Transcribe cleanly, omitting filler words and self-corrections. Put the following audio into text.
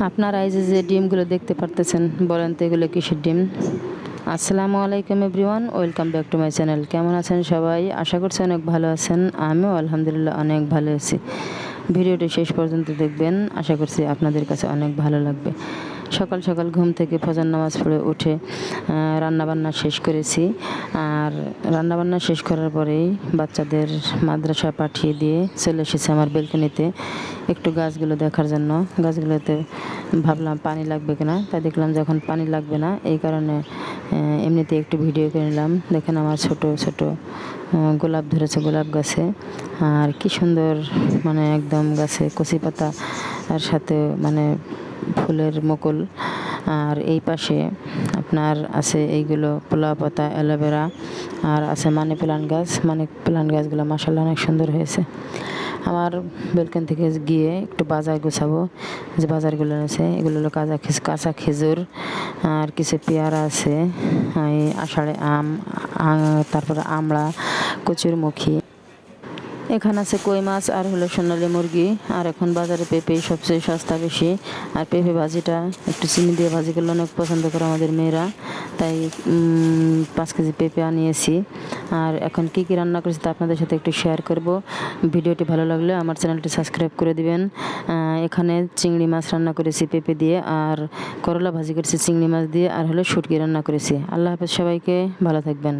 আপনারা এই যে ডিমগুলো দেখতে পারতেছেন, বলেন তো এগুলো কিসের ডিম? আসসালামু আলাইকুম everyone, welcome back to my channel. কেমন আছেন সবাই? আশা করছি অনেক ভালো আছেন। আমিও আলহামদুলিল্লাহ অনেক ভালো আছি। ভিডিওটি শেষ পর্যন্ত দেখবেন, আশা করছি আপনাদের কাছে অনেক ভালো লাগবে। সকাল সকাল ঘুম থেকে ফজর নামাজ পড়ে উঠে রান্নাবান্না শেষ করেছি। আর রান্নাবান্না শেষ করার পরেই বাচ্চাদের মাদ্রাসা পাঠিয়ে দিয়ে চলে এসেছি আমার বেলকনিতে একটু গাছগুলো দেখার জন্য। গাছগুলোতে ভাবলাম পানি লাগবে কিনা, তাই দেখলাম যখন পানি লাগবে না, এই কারণে এমনিতে একটু ভিডিও করে নিলাম। দেখেন আমার ছোট ছোট গোলাপ ধরেছে গোলাপ গাছে। আর কি সুন্দর, মানে একদম গাছে কচি পাতা আর সাথে মানে ফুলের মুকুল। আর এই পাশে আপনার আছে এইগুলো পোলাও পাতা, অ্যালোভেরা, আর আছে মানি প্লান্ট গাছ। মানি প্লান্ট গাছগুলো মাশাআল্লাহ অনেক সুন্দর হয়েছে। আমার বেলকনি থেকে গিয়ে একটু বাজার গুছাবো। যে বাজারগুলো আছে এগুলো হলো কাঁচা খেজুর, আর কিছু পেয়ারা আছে, এই আষাঢ়ে আম, তারপরে আমড়া, কচুরমুখী। এখানে আছে কই মাছ আর হলো সোনালী মুরগি। আর এখন বাজারে পেঁপে সবচেয়ে সস্তা বেশি। আর পেঁপে ভাজিটা একটু চিনি দিয়ে ভাজি করলে অনেক পছন্দ করে আমাদের মেয়েরা, তাই 5 কেজি পেঁপে আনিয়েছি। আর এখন কী কী রান্না করেছি তা আপনাদের সাথে একটু শেয়ার করব। ভিডিওটি ভালো লাগলে আমার চ্যানেলটি সাবস্ক্রাইব করে দিবেন। এখানে চিংড়ি মাছ রান্না করেছি পেঁপে দিয়ে, আর করলা ভাজি করেছি চিংড়ি মাছ দিয়ে, আর হলো শুটকি রান্না করেছি। আল্লাহ হাফেজ, সবাইকে ভালো থাকবেন।